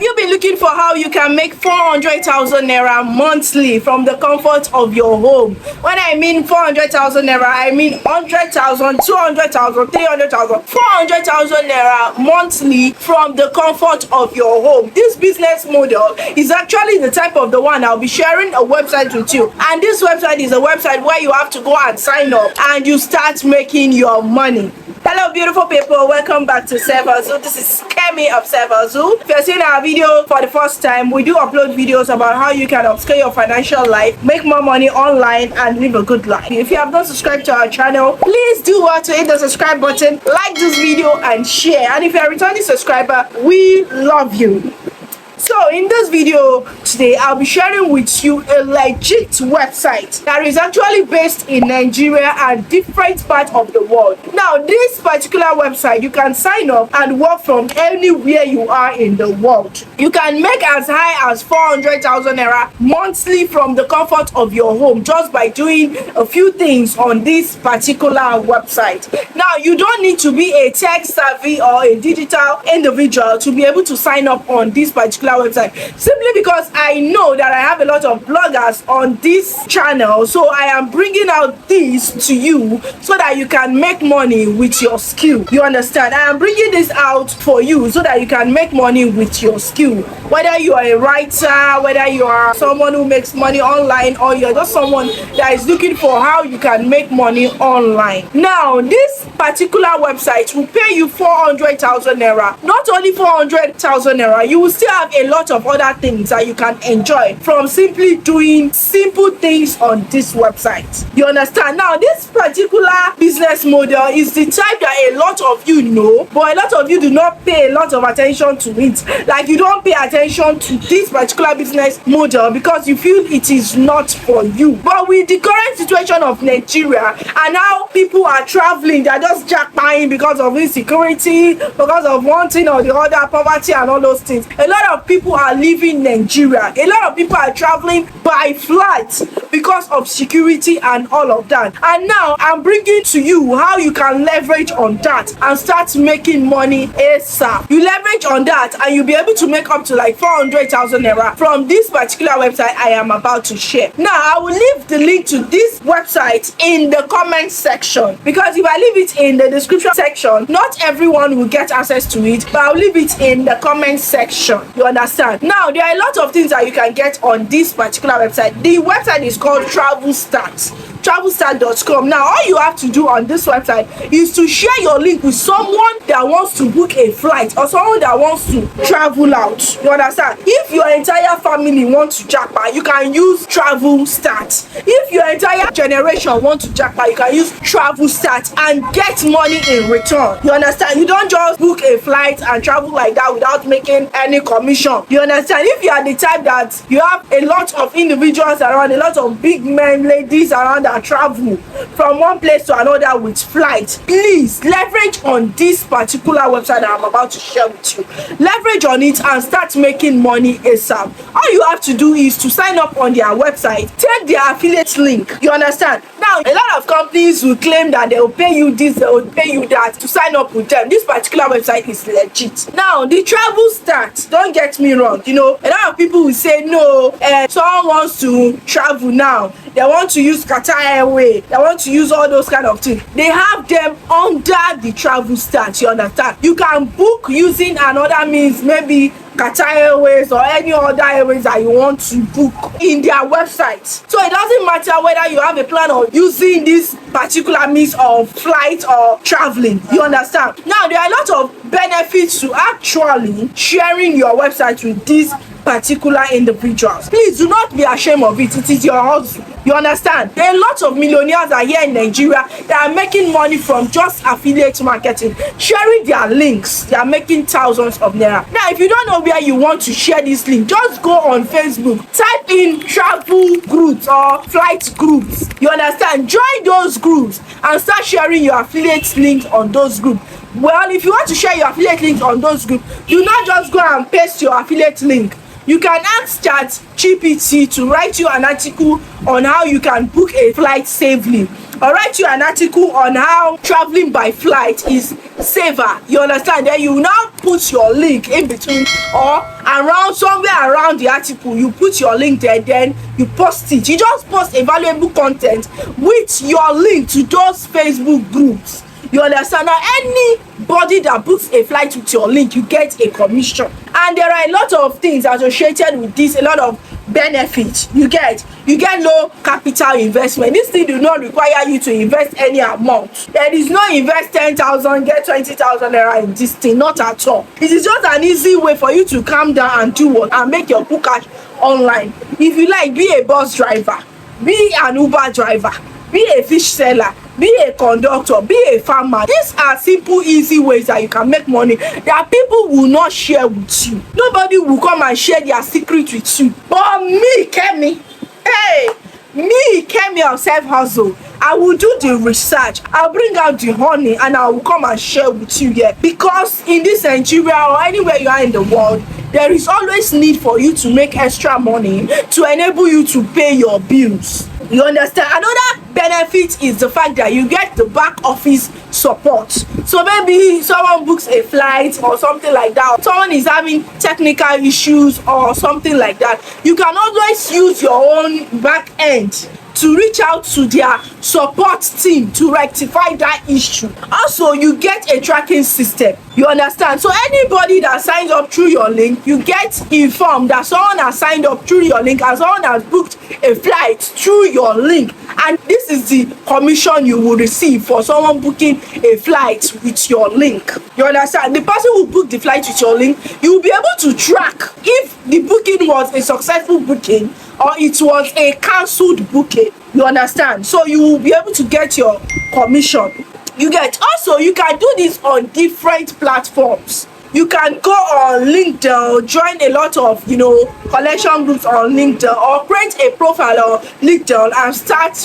you been looking for how you can make 400,000 naira monthly from the comfort of your home? When I mean 400,000 naira, I mean 100,000, 200,000, 300,000, 400,000 naira monthly from the comfort of your home. This business model is actually the type of the one I'll be sharing a website with you. And this website is a website where you have to go and sign up and you start making your money. Hello beautiful people, welcome back to Server-Zoo. This is Kemi of Server-Zoo. If you're seeing our video for the first time, we do upload videos about how you can upscale your financial life, make more money online and live a good life. If you have not subscribed to our channel, please do what to hit the subscribe button, like this video and share. And if you're a returning subscriber, we love you. So in this video today, I'll be sharing with you a legit website that is actually based in Nigeria and different parts of the world. Now, this particular website, you can sign up and work from anywhere you are in the world. You can make as high as 400,000 naira monthly from the comfort of your home just by doing a few things on this particular website. Now, you don't need to be a tech savvy or a digital individual to be able to sign up on this particular website, simply because I know that I have a lot of bloggers on this channel, so I am bringing out this to you so that you can make money with your skill. You understand? I am bringing this out for you so that you can make money with your skill, whether you are a writer, whether you are someone who makes money online, or you're just someone that is looking for how you can make money online. Now, this particular website will pay you 400,000 naira. Not only 400,000 naira, you will still have a lot of other things that you can enjoy from simply doing simple things on this website. You understand? Now, this particular business model is the type that a lot of you know, but a lot of you do not pay a lot of attention to it. Like, you don't pay attention to this particular business model because you feel it is not for you. But with the current situation of Nigeria and how people are traveling, they're just jackpotting because of insecurity, because of one thing or the other, poverty and all those things. A lot of people are leaving Nigeria. A lot of people are traveling by flight because of security and all of that. And now I'm bringing to you how you can leverage on that and start making money ASAP. You leverage on that and you'll be able to make up to like 400,000 naira from this particular website I am about to share. Now, I will leave the link to this website in the comment section, because if I leave it in the description section, not everyone will get access to it, but I'll leave it in the comment section. You understand? Now, there are a lot of things that you can get on this particular website. The website is called travelstart.com. Now, all you have to do on this website is to share your link with someone that wants to book a flight or someone that wants to travel out. You understand? If your entire family wants to jackpot, you can use Travel Start. If your entire generation wants to jackpot, you can use Travel Start and get money in return. You understand? You don't just book a flight and travel like that without making any commission. You understand? If you are the type that you have a lot of individuals around, a lot of big men, ladies around that travel from one place to another with flight, please leverage on this particular website that I'm about to share with you. Leverage on it and start making money ASAP. All you have to do is to sign up on their website, take their affiliate link. You understand? Now, a lot of companies will claim that they will pay you this, they will pay you that to sign up with them. This particular website is legit. Now, the Travel Start, don't get me wrong, you know, a lot of people will say no, someone wants to travel now, they want to use Qatar Airways, they want to use all those kind of things. They have them under the Travel Start. You understand? You can book using another means, maybe Qatar Airways or any other airways that you want to book in their website. So it doesn't matter whether you have a plan of using this particular means of flight or traveling. You understand? Now, there are a lot of benefits to actually sharing your website with these particular individuals. Please do not be ashamed of it. It is your hustle. You understand? There are lots of millionaires are here in Nigeria that are making money from just affiliate marketing, sharing their links. They are making thousands of naira. Now, if you don't know where you want to share this link, just go on Facebook, type in travel groups or flight groups. You understand? Join those groups and start sharing your affiliate links on those groups. Well, if you want to share your affiliate links on those groups, do not just go and paste your affiliate link. You can ask ChatGPT to write you an article on how you can book a flight safely. or write you an article on how traveling by flight is safer. You understand? Then you now put your link in between or around, somewhere around the article, you put your link there, then you post it. You just post a valuable content with your link to those Facebook groups. You understand? Now anybody that books a flight with your link, you get a commission. And there are a lot of things associated with this, a lot of benefits. You get low capital investment. This thing do not require you to invest any amount. There is no invest 10,000 get 20,000 naira in this thing, not at all. It is just an easy way for you to calm down and do what, and make your book cash online. If you like, be a bus driver, be an Uber driver, be a fish seller, be a conductor, be a farmer. These are simple, easy ways that you can make money that people will not share with you. Nobody will come and share their secret with you. But me, Kemi, of self hustle, I will do the research, I'll bring out the honey, and I will come and share with you here. Because in this Nigeria or anywhere you are in the world, there is always need for you to make extra money to enable you to pay your bills. You understand? Another benefit is the fact that you get the back office support. So maybe someone books a flight or something like that, or someone is having technical issues or something like that, you can always use your own back end to reach out to their support team to rectify that issue. Also, you get a tracking system. You understand? So anybody that signs up through your link, you get informed that someone has signed up through your link and someone has booked a flight through your link, and this is the commission you will receive for someone booking a flight with your link. You understand? The person who booked the flight with your link, you will be able to track if the booking was a successful booking or it was a cancelled booking. You understand? So you will be able to get your commission. You get. Also, you can do this on different platforms. You can go on LinkedIn, join a lot of collection groups on LinkedIn, or create a profile on LinkedIn and start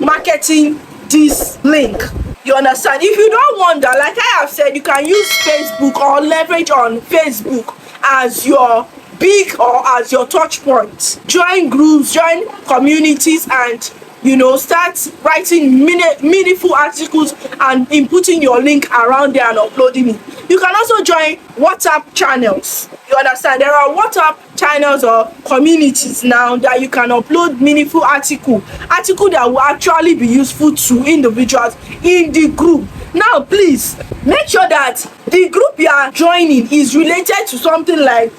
marketing this link. You understand? If you don't want that, like I have said, you can use Facebook or leverage on Facebook as your big or as your touch point. Join groups, join communities, and start writing meaningful articles and inputting your link around there and uploading it. You can also join WhatsApp channels. You understand? There are WhatsApp channels or communities now that you can upload meaningful article that will actually be useful to individuals in the group. Now, please make sure that the group you are joining is related to something like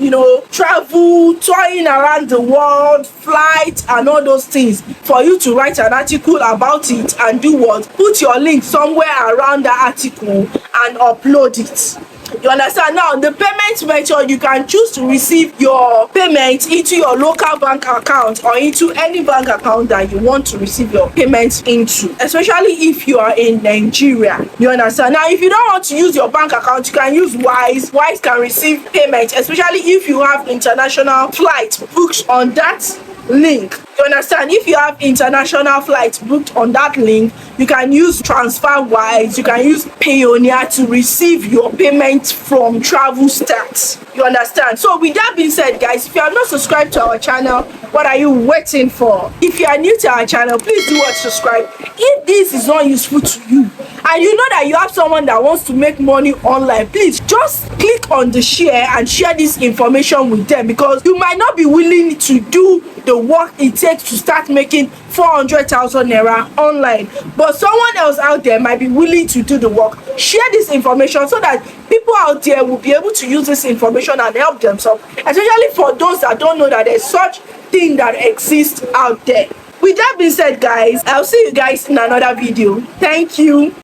travel, touring around the world, flight, and all those things, for you to write an article about it and do what? Put your link somewhere around the article and upload it. You understand? Now, the payment method, you can choose to receive your payment into your local bank account or into any bank account that you want to receive your payment into, especially if you are in Nigeria. You understand? Now, if you don't want to use your bank account, you can use Wise. Wise can receive payment, especially if you have international flights booked on that link. You understand? If you have international flights booked on that link, you can use TransferWise, you can use Payoneer to receive your payment from travel stats. You understand? So with that being said, guys, if you are not subscribed to our channel, what are you waiting for? If you are new to our channel, please do what, subscribe. If this is not useful to you and you know that you have someone that wants to make money online, please just click on the share and share this information with them, because you might not be willing to do the work it takes to start making 400,000 naira online, but someone else out there might be willing to do the work. Share this information so that people out there will be able to use this information and help themselves, especially for those that don't know that there's such thing that exists out there. With that being said, guys, I'll see you guys in another video. Thank you.